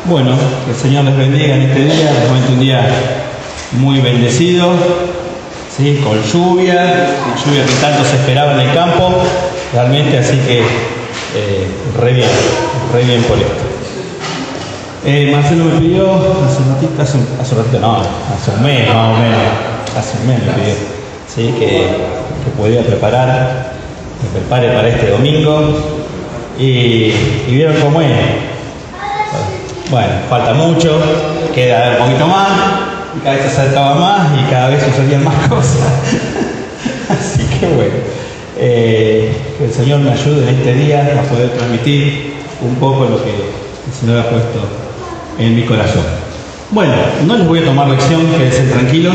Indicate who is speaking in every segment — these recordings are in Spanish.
Speaker 1: Bueno, que el Señor les bendiga en este día, realmente un día muy bendecido, ¿sí? Con lluvia que tanto se esperaba en el campo, realmente, así que re bien por esto. Marcelo me pidió hace un mes más o menos, hace un mes me pidió, ¿sí? que podía me prepare para este domingo y vieron cómo es. Bueno, falta mucho, queda un poquito más, y cada vez se acercaba más y cada vez sucedían más cosas. Así que bueno, que el Señor me ayude en este día a poder transmitir un poco lo que el Señor ha puesto en mi corazón. Bueno, no les voy a tomar lección, quédense tranquilos,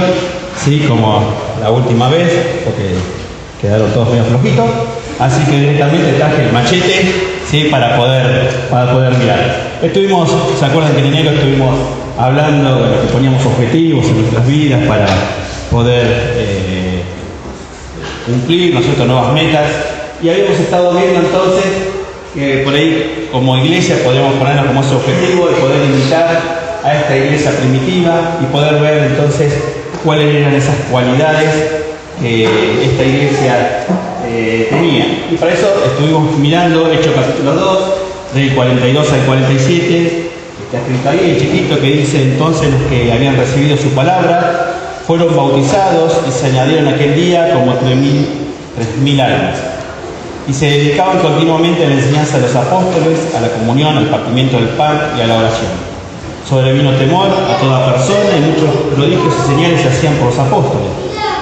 Speaker 1: ¿sí? Como la última vez, porque quedaron todos medio flojitos, así que directamente traje el machete, ¿sí? para poder mirar. ¿Se acuerdan que en enero estuvimos hablando de que poníamos objetivos en nuestras vidas para poder cumplir, ¿no es cierto?, nuevas metas? Y habíamos estado viendo entonces que por ahí como iglesia podríamos ponernos como ese objetivo de poder invitar a esta iglesia primitiva y poder ver entonces cuáles eran esas cualidades que esta iglesia tenía. Y para eso estuvimos mirando Hechos capítulo 2, del 42 al 47, está escrito ahí en chiquito, que dice: entonces los que habían recibido su palabra fueron bautizados y se añadieron aquel día como 3.000 almas. Y se dedicaban continuamente a la enseñanza de los apóstoles, a la comunión, al partimiento del pan y a la oración. Sobrevino temor a toda persona y muchos prodigios y señales se hacían por los apóstoles.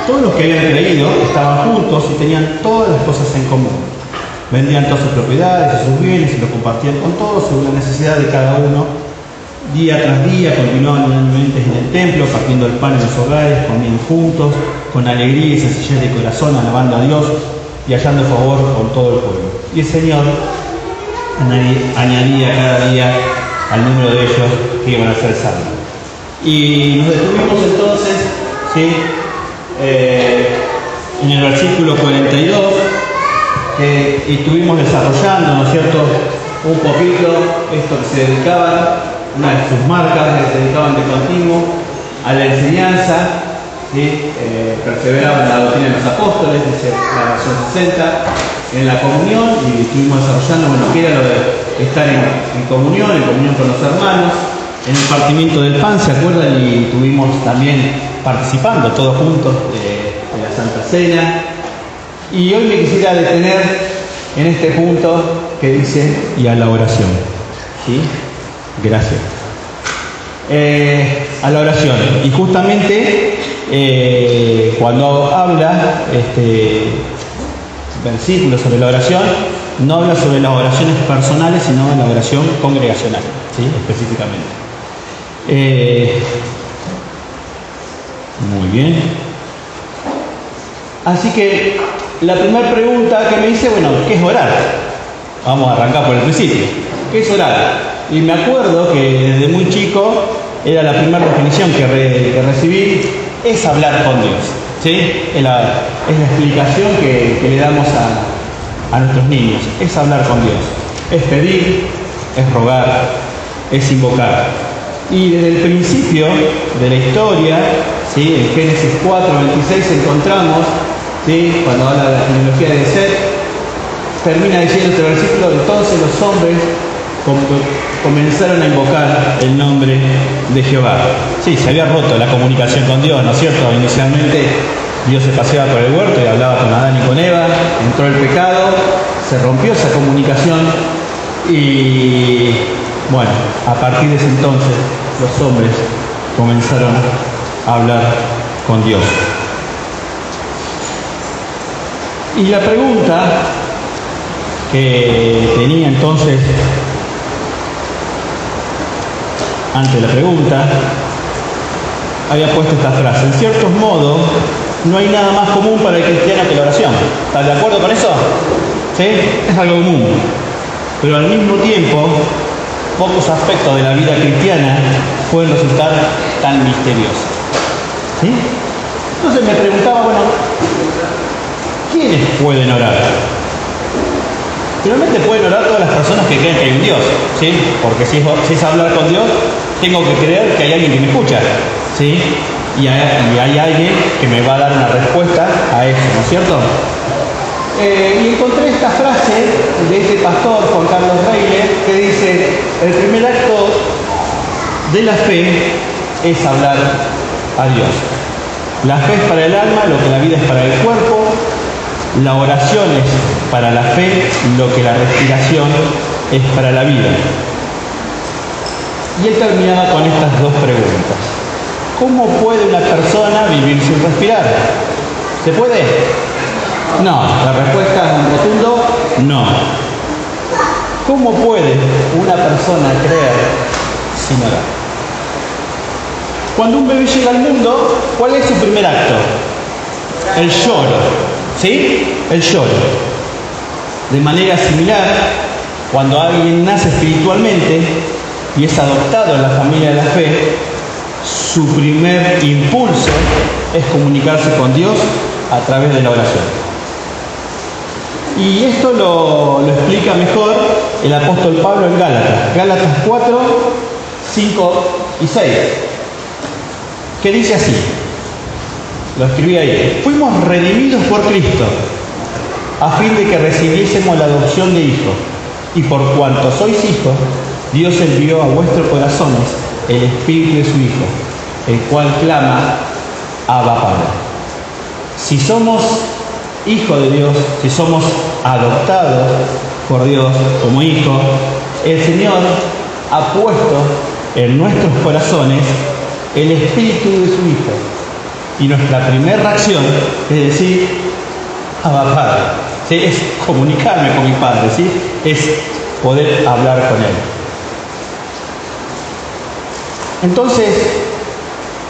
Speaker 1: Todos los que habían creído estaban juntos y tenían todas las cosas en común. Vendían todas sus propiedades y sus bienes y lo compartían con todos según la necesidad de cada uno. Día tras día continuaban unanimemente en el templo, partiendo el pan en los hogares, comiendo juntos, con alegría y sencillez de corazón, alabando a Dios y hallando favor con todo el pueblo. Y el Señor añadía cada día al número de ellos que iban a ser salvos. Y nos detuvimos entonces, ¿sí? En el versículo 42, y estuvimos desarrollando, ¿no es cierto?, un poquito esto que se dedicaban, una de sus marcas que se dedicaban de continuo a la enseñanza, ¿sí? Perseveraban en la doctrina de los apóstoles, dice la versión 60, en la comunión, y estuvimos desarrollando, bueno, que era lo de estar en comunión con los hermanos, en el partimiento del pan, ¿se acuerdan? Y estuvimos también participando todos juntos de la Santa Cena. Y hoy me quisiera detener en este punto que dice: y a la oración. ¿Sí? Gracias. A la oración. Y justamente cuando habla este versículo sobre la oración, no habla sobre las oraciones personales, sino de la oración congregacional, ¿sí? Específicamente. Muy bien. Así que la primera pregunta que me hice, bueno, ¿qué es orar? Vamos a arrancar por el principio. ¿Qué es orar? Y me acuerdo que desde muy chico era la primera definición que recibí, es hablar con Dios, ¿sí? Es la explicación que le damos a nuestros niños, es hablar con Dios, es pedir, es rogar, es invocar. Y desde el principio de la historia, ¿sí? En Génesis 4:26 encontramos, ¿sí? Cuando habla de la genealogía de Seth, termina diciendo este versículo: entonces los hombres comenzaron a invocar el nombre de Jehová. Sí, se había roto la comunicación con Dios, ¿no es cierto? Inicialmente Dios se paseaba por el huerto y hablaba con Adán y con Eva, entró el pecado, se rompió esa comunicación y bueno, a partir de ese entonces los hombres comenzaron a hablar con Dios. Y la pregunta que tenía entonces, antes de la pregunta, había puesto esta frase: en ciertos modos, no hay nada más común para el cristiano que la oración. ¿Estás de acuerdo con eso? ¿Sí? Es algo común. Pero al mismo tiempo, pocos aspectos de la vida cristiana pueden resultar tan misteriosos. ¿Sí? Entonces me preguntaba, bueno, ¿quiénes pueden orar? Finalmente pueden orar todas las personas que creen que hay un Dios, ¿sí? Porque si es hablar con Dios, tengo que creer que hay alguien que me escucha, ¿sí? Y hay alguien que me va a dar una respuesta a eso, ¿no es cierto? Y encontré esta frase de este pastor, Juan Carlos Reile, que dice: el primer acto de la fe es hablar a Dios. La fe es para el alma lo que la vida es para el cuerpo. La oración es para la fe lo que la respiración es para la vida. Y él terminaba con estas dos preguntas. ¿Cómo puede una persona vivir sin respirar? ¿Se puede? No. La respuesta es un rotundo no. ¿Cómo puede una persona creer sin orar? Cuando un bebé llega al mundo, ¿cuál es su primer acto? El lloro. ¿Sí? El lloro. De manera similar, cuando alguien nace espiritualmente y es adoptado en la familia de la fe, su primer impulso es comunicarse con Dios a través de la oración. Y esto lo explica mejor el apóstol Pablo en Gálatas. Gálatas 4, 5 y 6. Que dice así. Lo escribí ahí. Fuimos redimidos por Cristo, a fin de que recibiésemos la adopción de hijos. Y por cuanto sois hijos, Dios envió a vuestros corazones el Espíritu de su Hijo, el cual clama: Abba, Padre. Si somos hijos de Dios, si somos adoptados por Dios como hijos, el Señor ha puesto en nuestros corazones el Espíritu de su Hijo. Y nuestra primera reacción es decir: Abba, Padre. ¿Sí? Es comunicarme con mi Padre, ¿sí? Es poder hablar con Él. Entonces,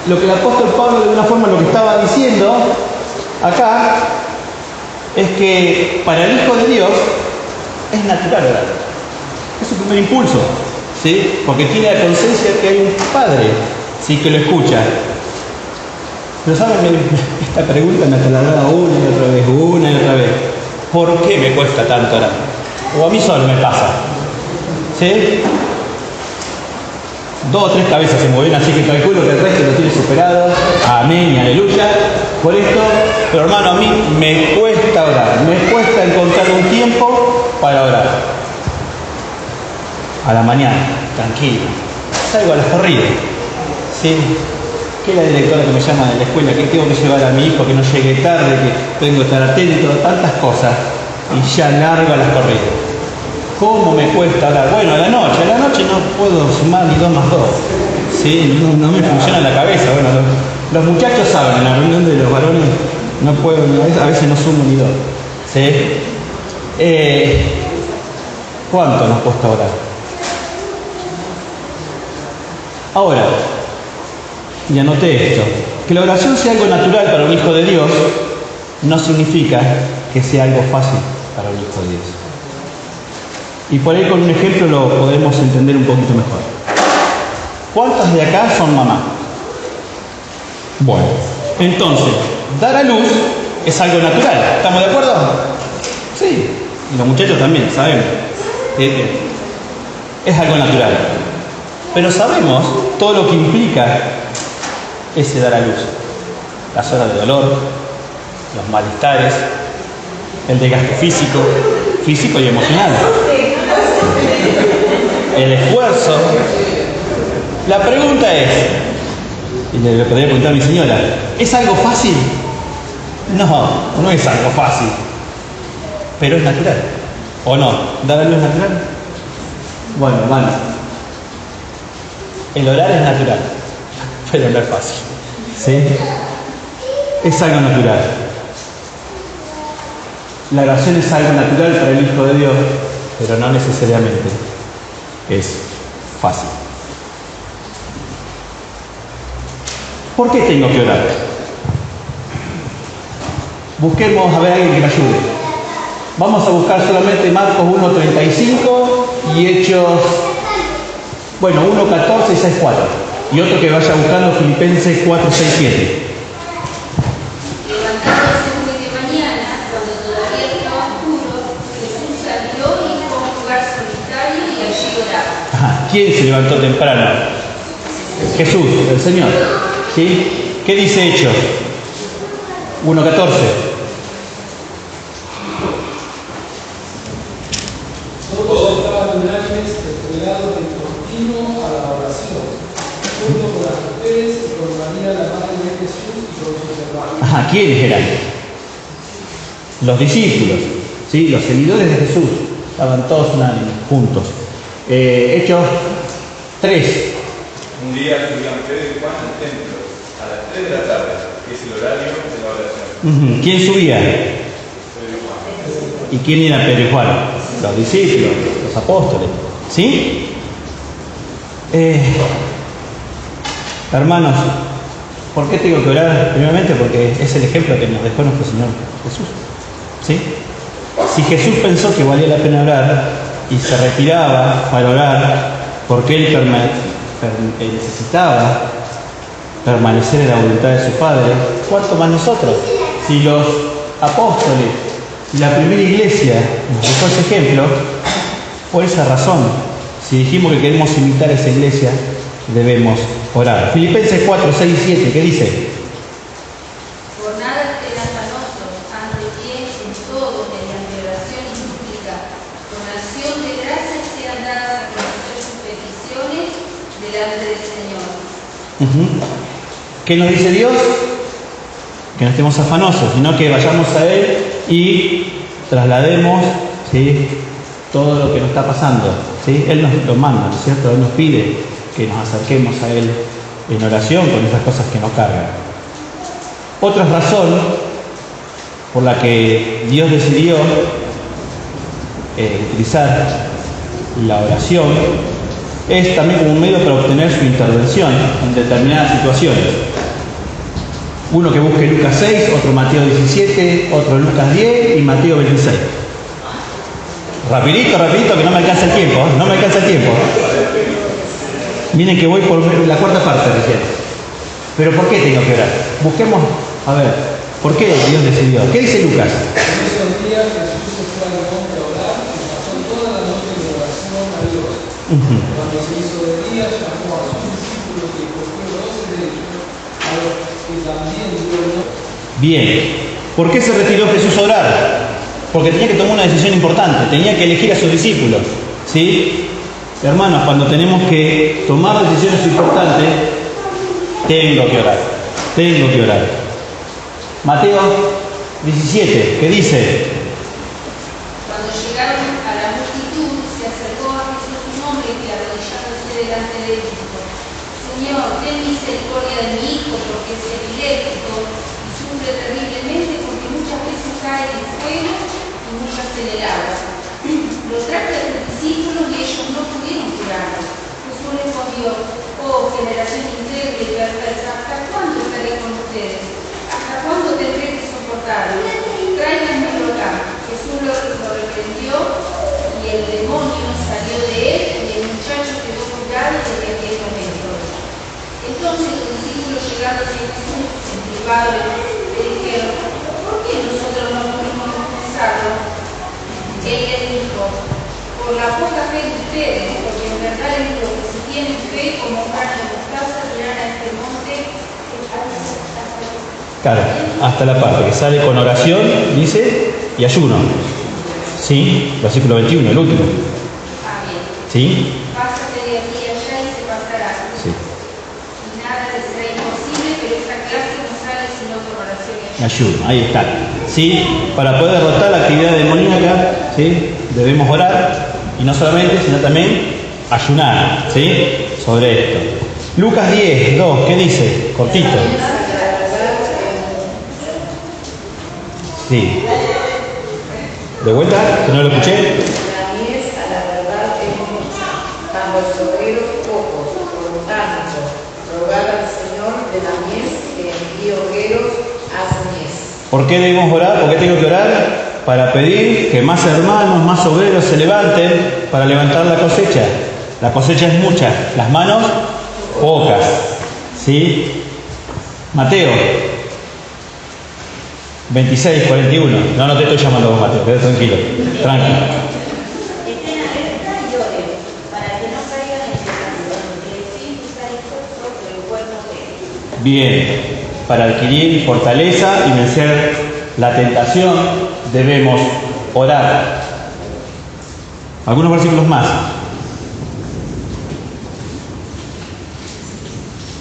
Speaker 1: lo que el apóstol Pablo de una forma lo que estaba diciendo acá es que para el Hijo de Dios es natural orar. Es su primer impulso, ¿sí? Porque tiene la conciencia de que hay un Padre, ¿sí? Que lo escucha. Pero saben, esta pregunta me trasladaba una y otra vez. ¿Por qué me cuesta tanto orar? O a mí solo me pasa. ¿Sí? 2 o 3 cabezas se mueven, así que calculo que el resto lo tiene superado. Amén y aleluya. Por esto, pero hermano, a mí me cuesta orar. Me cuesta encontrar un tiempo para orar. A la mañana, tranquilo. Salgo a las corridas. ¿Sí? Que la directora que me llama de la escuela, que tengo que llevar a mi hijo, que no llegue tarde, que tengo que estar atento, tantas cosas, y ya largo a las corridas. ¿Cómo me cuesta orar? Bueno, a la noche no puedo sumar ni 2 más 2, ¿sí? No me funciona la cabeza. Bueno, los muchachos saben, en la reunión de los varones no puedo, a veces no sumo ni 2, ¿sí? ¿Cuánto nos cuesta orar? Ahora, y anoté esto: que la oración sea algo natural para un hijo de Dios no significa que sea algo fácil para un hijo de Dios. Y por ahí con un ejemplo lo podemos entender un poquito mejor. ¿Cuántas de acá son mamá? Bueno, entonces, dar a luz es algo natural. ¿Estamos de acuerdo? Sí. Y los muchachos también, sabemos. Es algo natural. Pero sabemos todo lo que implica ese dar a luz. Las horas de dolor, los malestares, el desgaste físico y emocional, el esfuerzo. La pregunta es, y le podría preguntar a mi señora: ¿es algo fácil? No es algo fácil, pero es natural. ¿O no? ¿Dar a luz es natural? Bueno, el orar es natural, pero no es fácil. ¿Sí? Es algo natural. La oración es algo natural para el Hijo de Dios, pero no necesariamente es fácil. ¿Por qué tengo que orar? Busquemos a ver a alguien que me ayude. Vamos a buscar solamente Marcos 1:35 y Hechos, 1:14 y 6:4. Y otro que vaya buscando Filipenses 4:6-7.
Speaker 2: Levantándose muy de mañana, cuando todavía estaba oscuro, Jesús salió y
Speaker 1: ¿Quién se levantó temprano? Jesús, el Señor. ¿Sí? ¿Qué dice Hechos? 1:14.
Speaker 2: Todos estaban unánimes, entregados en continuo a la oración, junto con las mujeres y con María, la madre de Jesús, y con sus hermanos.
Speaker 1: Ajá, ¿quiénes eran? Los discípulos, ¿sí? Los seguidores de Jesús. Estaban todos unánimes, juntos. Hechos 3.
Speaker 3: Un día subían Pedro y Juan al templo a las 3 de la tarde, que es el horario de la oración.
Speaker 1: ¿Quién subía? ¿Y quién era Pedro y Juan? Los discípulos, los apóstoles. ¿Sí? Hermanos, ¿por qué tengo que orar? Primeramente porque es el ejemplo que nos dejó nuestro Señor Jesús. ¿Sí? Si Jesús pensó que valía la pena orar y se retiraba para orar porque Él necesitaba permanecer en la voluntad de su Padre, ¿cuánto más nosotros? Si los apóstoles y la primera iglesia nos dejó ese ejemplo, por esa razón, si dijimos que queremos imitar a esa iglesia, debemos orar. Filipenses 4, 6 y 7, ¿qué dice?
Speaker 4: Por nada estén afanosos, ante bien en todo, mediante oración y súplica, con acción de gracias sean dadas a conocer sus peticiones delante del Señor.
Speaker 1: ¿Qué nos dice Dios? Que no estemos afanosos, sino que vayamos a Él y traslademos, ¿sí?, todo lo que nos está pasando. ¿Sí? Él nos lo manda, ¿no es cierto? Él nos pide que nos acerquemos a Él en oración con esas cosas que nos cargan. Otra razón por la que Dios decidió utilizar la oración es también como un medio para obtener su intervención en determinadas situaciones. Uno que busque Lucas 6, otro Mateo 17, otro Lucas 10 y Mateo 26. Rapidito, que no me alcanza el tiempo, no me alcanza el tiempo. Miren que voy por la cuarta parte recién. Pero ¿por qué tengo que orar? Busquemos, a ver, ¿por qué Dios decidió? ¿Qué dice Lucas?
Speaker 2: En esos días Jesús se fue al monte a orar y pasó toda la noche en oración a Dios. Cuando se hizo de día, llamó a sus discípulos y escogió 12 de ellos, a los que también dio el nombre.
Speaker 1: Bien, ¿por qué se retiró Jesús a orar? Porque tenía que tomar una decisión importante, tenía que elegir a sus discípulos. ¿Sí? Hermanos, cuando tenemos que tomar decisiones importantes, tengo que orar. Mateo 17, ¿qué dice?
Speaker 4: Cuando llegaron a la multitud, se acercó a Jesús un hombre que, arrodillándose delante de él, dijo: Señor, ten misericordia de mi hijo, porque es epiléptico y sufre terriblemente, porque muchas veces cae en el fuego y muchas en el agua. Lo traje a tus discípulos y ellos no pudieron curarlo. Jesús respondió: Oh, generación incrédula y perversa, ¿hasta cuándo estaré con ustedes? ¿Hasta cuándo tendré que soportarlo? Tráiganmelo acá. Jesús lo reprendió y el demonio salió de él y el muchacho quedó curado desde aquel momento. Entonces los discípulos, llegando a Jesús en privado, le dijeron: ¿Por qué nosotros no pudimos expulsarlo? Él les dijo: por la poca fe de ustedes, porque en verdad les digo que si tienen fe como grano de mostaza, dirán a este monte.
Speaker 1: Claro, hasta la parte que sale con oración, dice, y ayuno. ¿Sí? Versículo 21, el último.
Speaker 4: Bien.
Speaker 1: ¿Sí?
Speaker 4: Pásate de aquí y allá y se pasará.
Speaker 1: Sí.
Speaker 4: Y nada les será imposible, pero esta clase no sale sino con oración y ayuno.
Speaker 1: Ayuno, ahí está. ¿Sí? Para poder derrotar la actividad demoníaca, ¿sí?, debemos orar, y no solamente, sino también ayunar, ¿sí?, sobre esto. Lucas 10, 2, ¿qué dice? Cortito. Sí. ¿De vuelta? ¿Que no lo escuché?
Speaker 5: La mies a la verdad es mucha, mas los obreros pocos. Por lo tanto, rogad al Señor de la mies que envíe obreros a su mies.
Speaker 1: ¿Por qué debemos orar? ¿Por qué tengo que orar? Para pedir que más hermanos, más obreros se levanten para levantar la cosecha. La cosecha es mucha, las manos pocas. ¿Sí? Mateo 26, 41. No te estoy llamando vos, Mateo, quédate tranquilo. Tranquilo.
Speaker 6: Estén alerta y oren, para que no caigan en
Speaker 1: Bien, para adquirir fortaleza y vencer la tentación debemos orar. Algunos versículos más.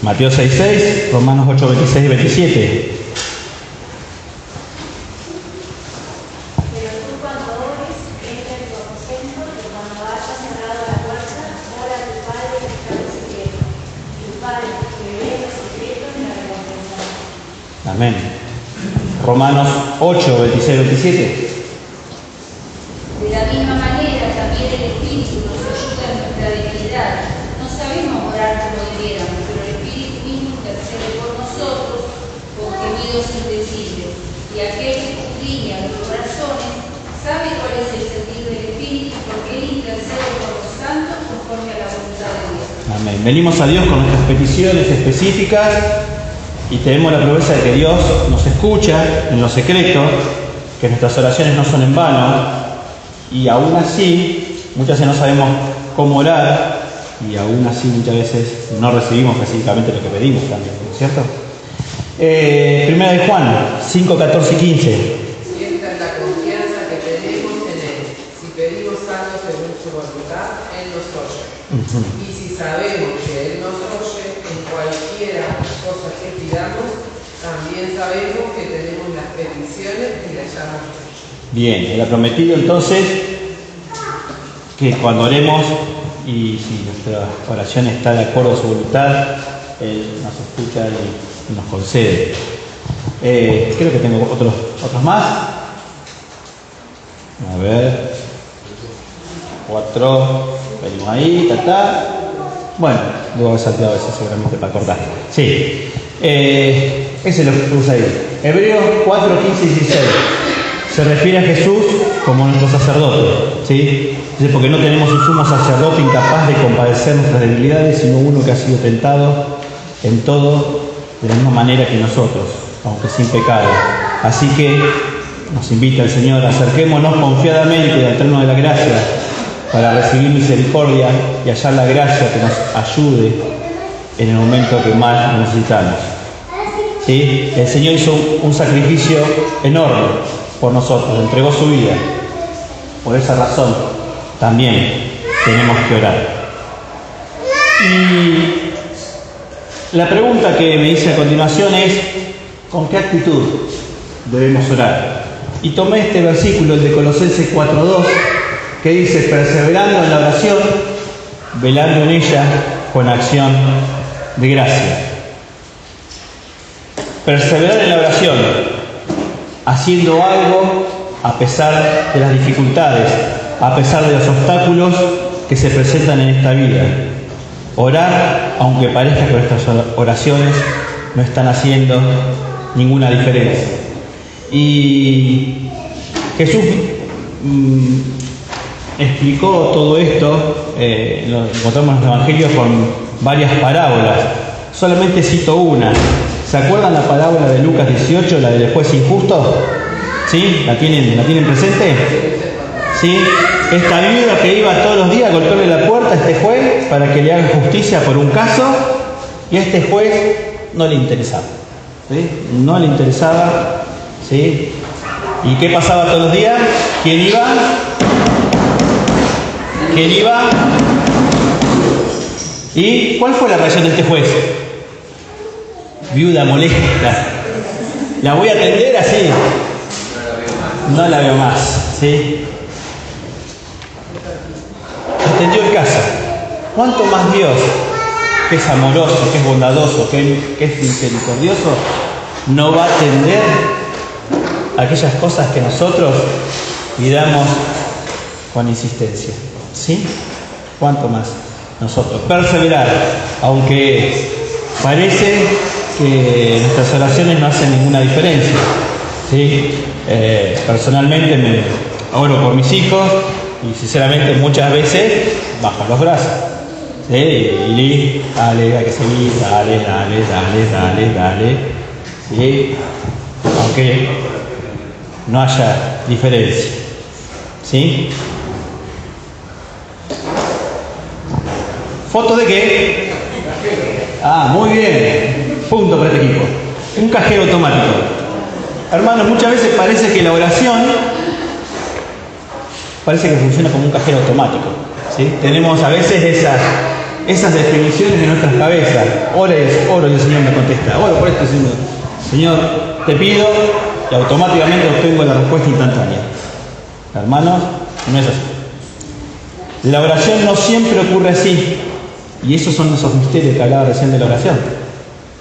Speaker 1: Mateo 6:6, Romanos 8:26 y 27.
Speaker 6: Pero tú cuando ores, entra en tu aposento, y cuando hayas cerrado la puerta, ora a tu Padre que está en secreto. Tu Padre que ve en secreto te la recompensará.
Speaker 1: Amén. Romanos 8:26 y 27.
Speaker 4: De la misma manera, también el Espíritu nos ayuda en nuestra debilidad. No sabemos orar como debiéramos, pero el Espíritu mismo intercede por nosotros con gemidos indecibles. Y aquel que escudriña los corazones sabe cuál es el sentir del Espíritu, porque Él intercede por los santos conforme a la voluntad de Dios.
Speaker 1: Amén. Venimos a Dios con nuestras peticiones específicas y tenemos la promesa de que Dios nos escucha en lo secreto, que nuestras oraciones no son en vano. Y aún así, muchas veces no sabemos cómo orar y aún así muchas veces no recibimos específicamente lo que pedimos también, ¿no es cierto? Primera de Juan 5, 14 y 15.
Speaker 5: Y esta es la confianza que tenemos en Él. Si pedimos algo según su voluntad, Él nos oye. Y si sabemos que Él nos oye en cualquiera cosa que pidamos, también sabemos que tenemos las peticiones y las hayamos hecho.
Speaker 1: Bien, Él ha prometido entonces que cuando oremos y si nuestra oración está de acuerdo a su voluntad, Él nos escucha y nos concede. Creo que tengo otros más. A ver. 4. Venimos ahí, Bueno, luego he salteado eso seguramente para cortar. Sí. Ese lo puse ahí. Hebreos 4, 15 y 16. Se refiere a Jesús como nuestro sacerdote, ¿sí? Dice, porque no tenemos un sumo sacerdote incapaz de compadecer nuestras debilidades, sino uno que ha sido tentado en todo de la misma manera que nosotros, aunque sin pecado. Así que nos invita el Señor, acerquémonos confiadamente al trono de la gracia para recibir misericordia y hallar la gracia que nos ayude en el momento que más necesitamos. ¿Sí? El Señor hizo un sacrificio enorme por nosotros, entregó su vida. Por esa razón también tenemos que orar. Y la pregunta que me hice a continuación es: ¿con qué actitud debemos orar? Y tomé este versículo, el de Colosenses 4:2, que dice: perseverando en la oración, velando en ella con acción de gracia. Perseverar en la oración, haciendo algo a pesar de las dificultades, a pesar de los obstáculos que se presentan en esta vida. Orar, aunque parezca que nuestras oraciones no están haciendo ninguna diferencia. Y Jesús explicó todo esto, lo encontramos en los evangelios con varias parábolas. Solamente cito una. ¿Se acuerdan la parábola de Lucas 18, la del juez injusto? ¿Sí? ¿La tienen presente? ¿Sí? Esta viuda que iba todos los días a golpearle la puerta a este juez para que le haga justicia por un caso, y a este juez no le interesaba. ¿Sí? No le interesaba. ¿Sí? ¿Y qué pasaba todos los días? ¿Quién iba? ¿Y cuál fue la reacción de este juez? Viuda molesta. ¿La voy a atender así? No la veo más. ¿Sí? Atendió el caso. ¿Cuánto más Dios, que es amoroso, que es bondadoso, que es misericordioso, no va a atender aquellas cosas que nosotros pidamos con insistencia? ¿Sí? ¿Cuánto más nosotros? Perseverar, aunque parece que nuestras oraciones no hacen ninguna diferencia. ¿Sí? Personalmente me oro por mis hijos y sinceramente muchas veces bajo los brazos. ¿Sí? Y dale, hay que seguir, dale. ¿Sí? Aunque no haya diferencia. ¿Sí? ¿Foto de qué? Ah, muy bien. Punto para este cajero automático. Hermanos, muchas veces parece que la oración parece que funciona como un cajero automático, ¿sí? Tenemos a veces esas definiciones en nuestras cabezas. Oro y el Señor me contesta. Oro por esto, Señor, te pido, y automáticamente obtengo la respuesta instantánea. Hermanos, no es así. La oración no siempre ocurre así. Y esos son esos misterios que hablaba recién de la oración.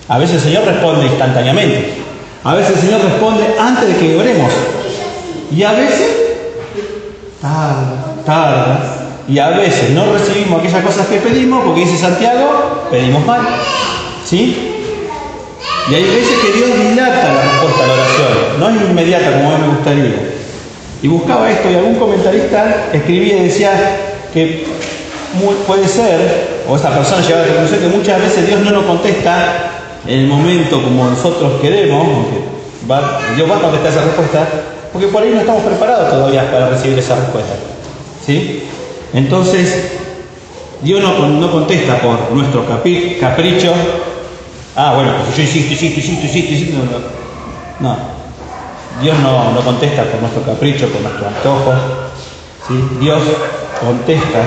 Speaker 1: A veces el Señor responde instantáneamente. A veces el Señor responde antes de que oremos. Y a veces tarda. Y a veces no recibimos aquellas cosas que pedimos porque dice Santiago, pedimos mal. ¿Sí? Y hay veces que Dios dilata la respuesta a la oración. No es inmediata como a mí me gustaría. Y buscaba esto y algún comentarista escribía y decía que puede ser, o esa persona llegaba a la conclusión que muchas veces Dios no nos contesta en el momento como nosotros queremos, Dios va a contestar esa respuesta, porque por ahí no estamos preparados todavía para recibir esa respuesta. ¿Sí? Entonces, Dios no contesta por nuestro capricho. Bueno, pues yo insisto. No. Dios no contesta por nuestro capricho, por nuestro antojo. ¿Sí? Dios contesta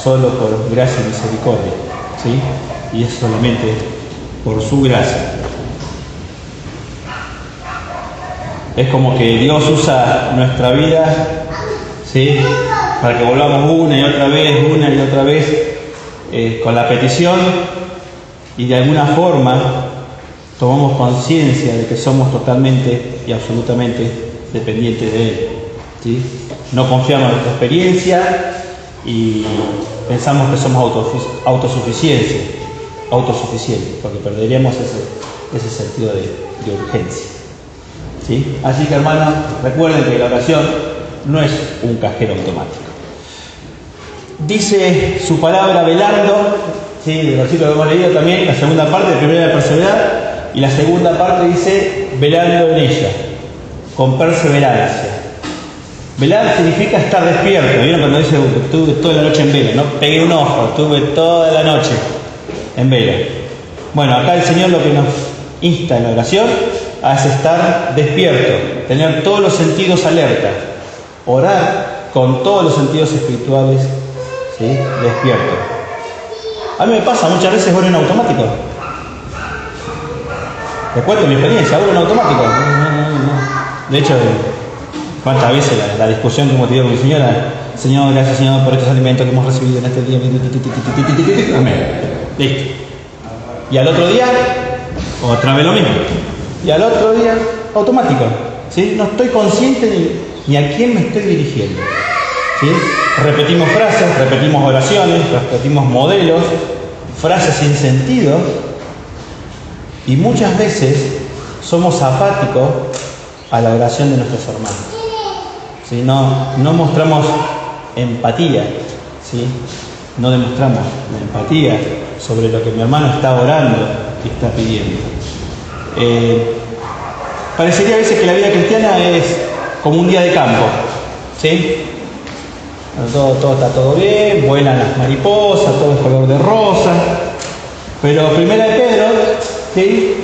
Speaker 1: solo por gracia y misericordia. ¿Sí? Y es solamente por su gracia. Es como que Dios usa nuestra vida, ¿sí?, para que volvamos una y otra vez con la petición, y de alguna forma tomamos conciencia de que somos totalmente y absolutamente dependientes de Él. ¿Sí? No confiamos en nuestra experiencia y pensamos que somos autosuficientes, porque perderíamos ese sentido de urgencia. ¿Sí? Así que, hermanos, recuerden que la oración no es un cajero automático. Dice su palabra velando, ¿sí?, el versículo que hemos leído también, la segunda parte, la primera de perseverar, y la segunda parte dice velando en ella, con perseverancia. Velar significa estar despierto. ¿Vieron cuando dice estuve toda la noche en vela? No pegué un ojo, estuve toda la noche en vela. Bueno, acá el Señor lo que nos insta en la oración es estar despierto, tener todos los sentidos alerta, orar con todos los sentidos espirituales, ¿sí?, despierto. A mí me pasa muchas veces oro en automático. Te cuento mi experiencia, oro en automático. No. De hecho, ¿cuántas veces la discusión que hemos tenido con mi señora? Señor, gracias Señor por estos alimentos que hemos recibido en este día. Amén. Listo. Y al otro día, otra vez lo mismo. Y al otro día, automático. ¿Sí? No estoy consciente ni a quién me estoy dirigiendo. ¿Sí? Repetimos frases, repetimos oraciones, repetimos modelos, frases sin sentido. Y muchas veces somos apáticos a la oración de nuestros hermanos. ¿Sí? No mostramos empatía, ¿sí? No demostramos la empatía sobre lo que mi hermano está orando y está pidiendo. Parecería a veces que la vida cristiana es como un día de campo, ¿sí? Todo está todo bien, vuelan las mariposas, todo es color de rosa, pero Primera de Pedro, ¿sí?,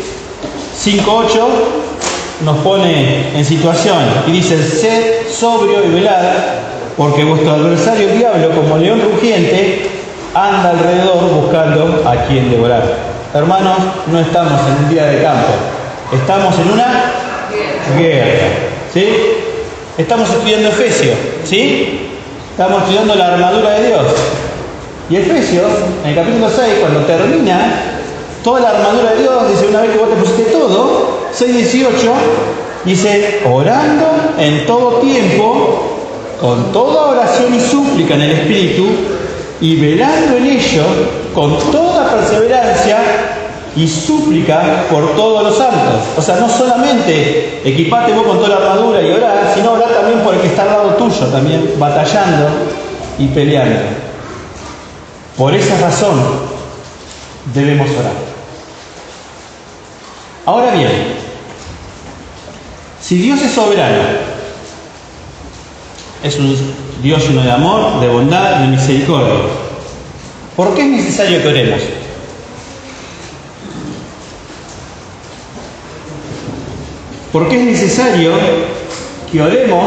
Speaker 1: 5:8 nos pone en situación y dice: sed sobrio y velad, porque vuestro adversario el diablo, como león rugiente, anda alrededor buscando a quien devorar. Hermanos, no estamos en un día de campo, estamos en una guerra. ¿Sí? Estamos estudiando Efesios, ¿sí? Estamos estudiando la armadura de Dios. Y Efesios, en el capítulo 6, cuando termina toda la armadura de Dios, dice: una vez que vos te pusiste todo, 6:18, dice: orando en todo tiempo, con toda oración y súplica en el Espíritu, y velando en ello con toda perseverancia y súplica por todos los santos. O sea, no solamente equipate vos con toda la armadura y orá, sino orá también por el que está al lado tuyo, también batallando y peleando. Por esa razón debemos orar. Ahora bien, si Dios es soberano, es un Dios lleno de amor, de bondad, de misericordia, ¿por qué es necesario que oremos? Porque es necesario que oremos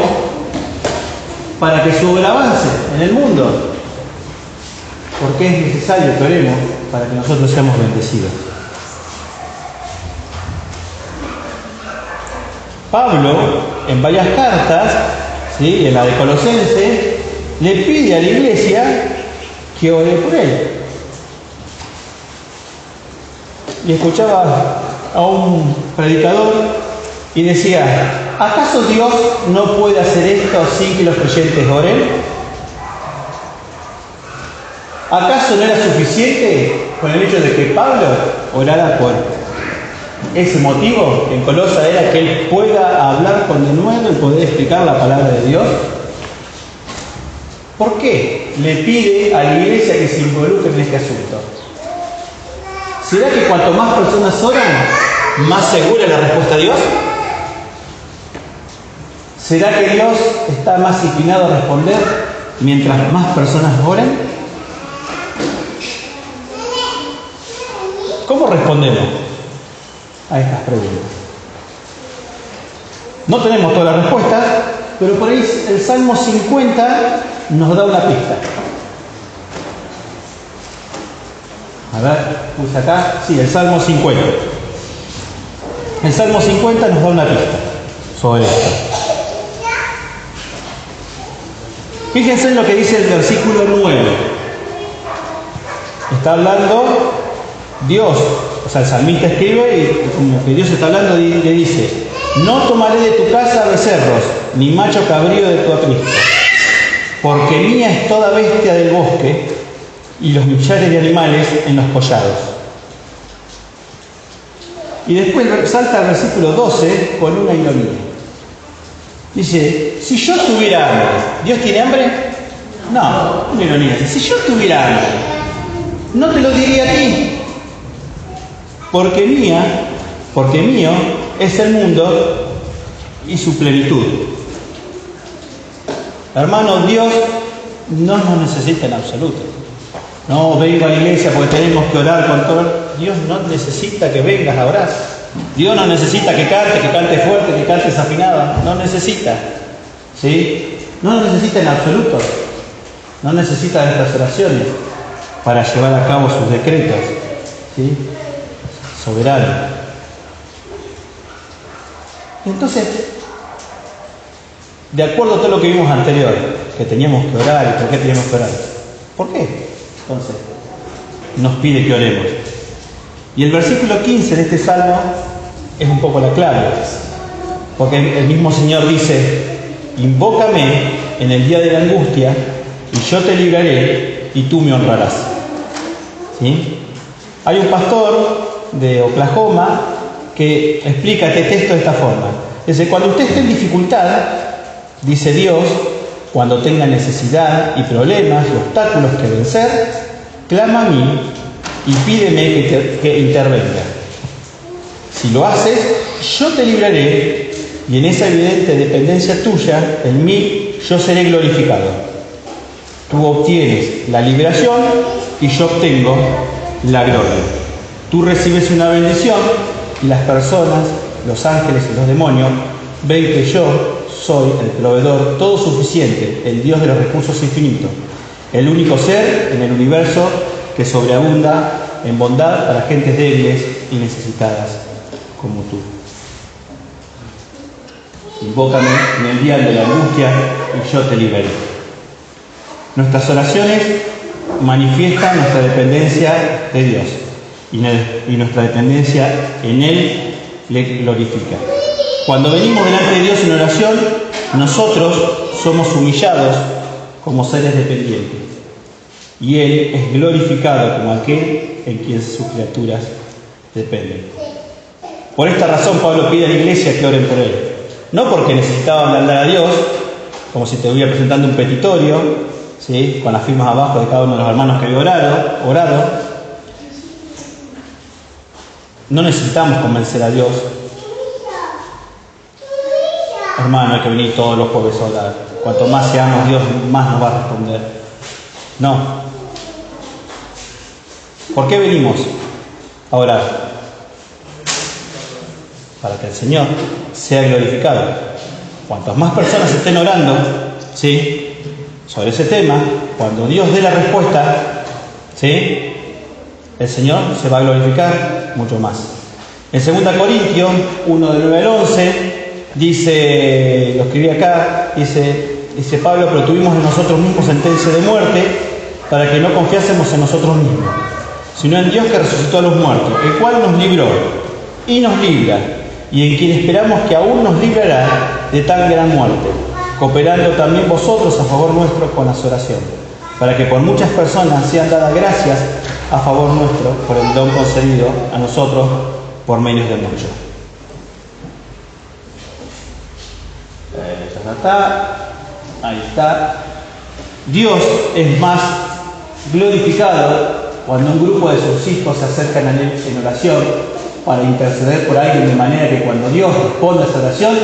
Speaker 1: para que su obra avance en el mundo. Porque es necesario que oremos para que nosotros seamos bendecidos. Pablo, en varias cartas, ¿sí?, en la de Colosenses, le pide a la iglesia que ore por él. Y escuchaba a un predicador y decía: ¿acaso Dios no puede hacer esto sin que los creyentes oren? ¿Acaso no era suficiente con el hecho de que Pablo orara por ese motivo en Colosa, era que él pueda hablar con denuedo y poder explicar la palabra de Dios? ¿Por qué le pide a la iglesia que se involucre en este asunto? ¿Será que cuanto más personas oran, más segura es la respuesta a Dios? ¿Será que Dios está más inclinado a responder mientras más personas oren? ¿Cómo respondemos a estas preguntas? No tenemos todas las respuestas, pero por ahí el Salmo 50 nos da una pista. A ver, puse acá. Sí, el Salmo 50. El Salmo 50 nos da una pista sobre esto. Fíjense en lo que dice el versículo 9. Está hablando Dios, o sea, el salmista escribe y como que Dios está hablando y le dice: no tomaré de tu casa becerros, ni macho cabrío de tu aprisco, porque mía es toda bestia del bosque y los millares de animales en los collados. Y después salta al versículo 12 con una ironía. Dice: si yo tuviera hambre, ¿Dios tiene hambre? No, una ironía. Si yo tuviera hambre, no te lo diría a ti, porque mío es el mundo y su plenitud. Hermanos, Dios no nos necesita en absoluto. No vengo a la iglesia porque tenemos que orar con todo. Dios no necesita que vengas a orar. Dios no necesita que cante fuerte, que cante desafinado. No necesita. ¿Sí? No lo necesita en absoluto. No necesita de estas oraciones para llevar a cabo sus decretos. ¿Sí? Soberano. Entonces, de acuerdo a todo lo que vimos anterior, que teníamos que orar y por qué teníamos que orar, ¿por qué? Entonces, nos pide que oremos. Y el versículo 15 de este salmo es un poco la clave, porque el mismo Señor dice: invócame en el día de la angustia y yo te libraré y tú me honrarás. ¿Sí? Hay un pastor de Oklahoma que explica este texto de esta forma. Dice: cuando usted esté en dificultad, dice Dios, cuando tenga necesidad y problemas y obstáculos que vencer, clama a mí y pídeme que intervenga. Si lo haces, yo te libraré y en esa evidente dependencia tuya, en mí, yo seré glorificado. Tú obtienes la liberación y yo obtengo la gloria. Tú recibes una bendición y las personas, los ángeles y los demonios ven que yo soy el proveedor todo suficiente, el Dios de los recursos infinitos, el único ser en el universo que sobreabunda en bondad para gentes débiles y necesitadas como tú. Invócame en el día de la angustia y yo te liberé. Nuestras oraciones manifiestan nuestra dependencia de Dios y nuestra dependencia en Él le glorifica. Cuando venimos delante de Dios en oración, nosotros somos humillados como seres dependientes y Él es glorificado como aquel en quien sus criaturas dependen. Por esta razón Pablo pide a la iglesia que oren por Él. No porque necesitaba ablandar a Dios, como si te estuviera presentando un petitorio, ¿sí?, con las firmas abajo de cada uno de los hermanos que había orado. No necesitamos convencer a Dios. Hermano, hay que venir todos los jueves a orar. Cuanto más seamos, Dios más nos va a responder. No. ¿Por qué venimos a orar? para que el Señor sea glorificado. Cuantas más personas estén orando, ¿sí?, sobre ese tema, cuando Dios dé la respuesta, ¿sí?, el Señor se va a glorificar mucho más. En 2 Corintios 1, del 9 al 11, dice, lo escribí acá, dice Pablo: pero tuvimos en nosotros mismos sentencia de muerte, para que no confiásemos en nosotros mismos, sino en Dios que resucitó a los muertos, el cual nos libró y nos libra, y en quien esperamos que aún nos librará de tan gran muerte, cooperando también vosotros a favor nuestro con las oraciones, para que por muchas personas sean dadas gracias a favor nuestro por el don concedido a nosotros por medio de muchos. Ahí está. Dios es más glorificado cuando un grupo de sus hijos se acercan a Él en oración para interceder por alguien, de manera que cuando Dios responda a esa oración,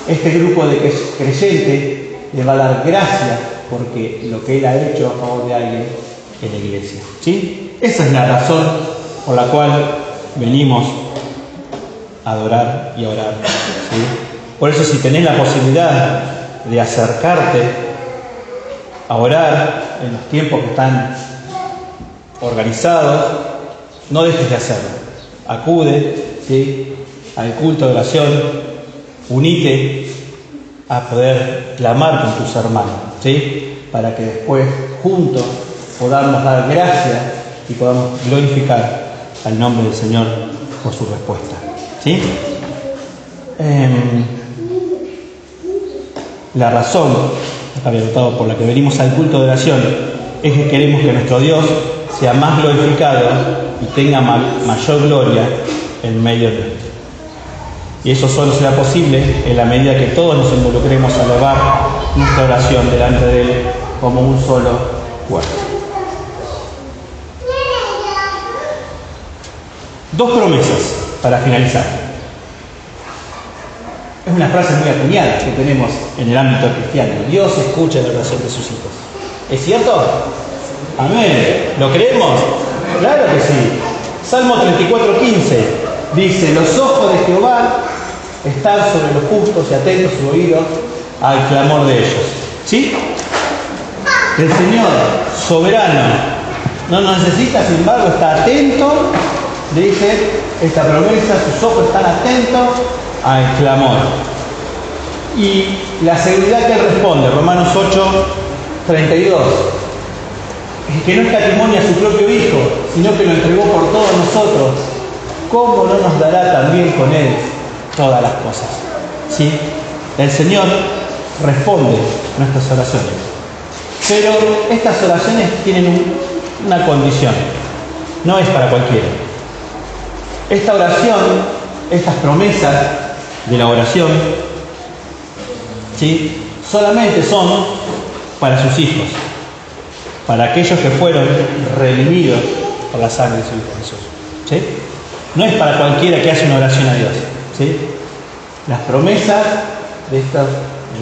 Speaker 1: este grupo de creyentes le va a dar gracias porque lo que Él ha hecho a favor de alguien en la iglesia. ¿Sí? Esa es la razón por la cual venimos a adorar y a orar. ¿Sí? Por eso, si tenés la posibilidad de acercarte a orar en los tiempos que están organizados, no dejes de hacerlo. Acude, ¿sí?, al culto de oración, unite a poder clamar con tus hermanos, ¿sí?, para que después juntos podamos dar gracias y podamos glorificar al nombre del Señor por su respuesta. ¿Sí? La razón, había notado, por la que venimos al culto de oración es que queremos que nuestro Dios sea más glorificado y tenga mayor gloria en medio de nuestro. Y eso solo será posible en la medida que todos nos involucremos a elevar nuestra oración delante de Él como un solo cuerpo. Dos promesas para finalizar. Es una frase muy acuñada que tenemos en el ámbito cristiano. Dios escucha la oración de sus hijos. ¿Es cierto? Amén. ¿Lo creemos? Claro que sí. Salmo 34:15 dice: los ojos de Jehová están sobre los justos y atentos su oído al clamor de ellos. ¿Sí? El Señor soberano no nos necesita, sin embargo, está atento. Dice esta promesa: sus ojos están atentos al clamor. Y la seguridad que Él responde, Romanos 8:32, que no escatimonia a su propio Hijo, sino que lo entregó por todos nosotros, ¿cómo no nos dará también con Él todas las cosas? ¿Sí? El Señor responde nuestras oraciones, pero estas oraciones tienen una condición: no es para cualquiera. Esta oración, estas promesas de la oración, ¿sí?, solamente son para sus hijos, para aquellos que fueron redimidos por la sangre de su Hijo Jesús. ¿Sí? No es para cualquiera que hace una oración a Dios. ¿Sí? Las promesas de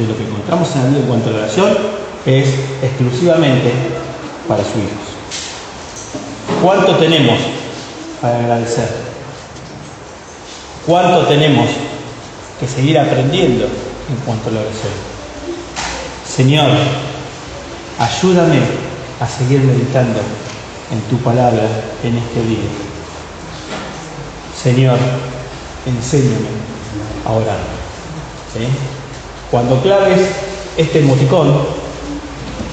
Speaker 1: lo que encontramos en la Biblia en cuanto a la oración es exclusivamente para sus hijos. ¿Cuánto tenemos para agradecer? ¿Cuánto tenemos que seguir aprendiendo en cuanto a la oración? Señor, ayúdame a seguir meditando en tu palabra en este día. Señor, enséñame a orar. ¿Sí? Cuando claves este emoticón,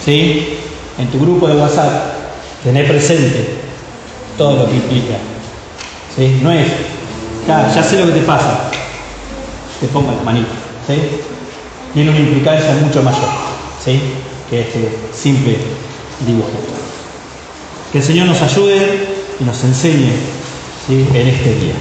Speaker 1: ¿sí?, en tu grupo de WhatsApp, tener presente todo lo que implica. ¿Sí? No es, ya sé lo que te pasa, te pongo la manita. ¿Sí? Tiene una implicancia mucho mayor, ¿sí?, que este simple dibujo. Que el Señor nos ayude y nos enseñe, ¿sí?, en este día.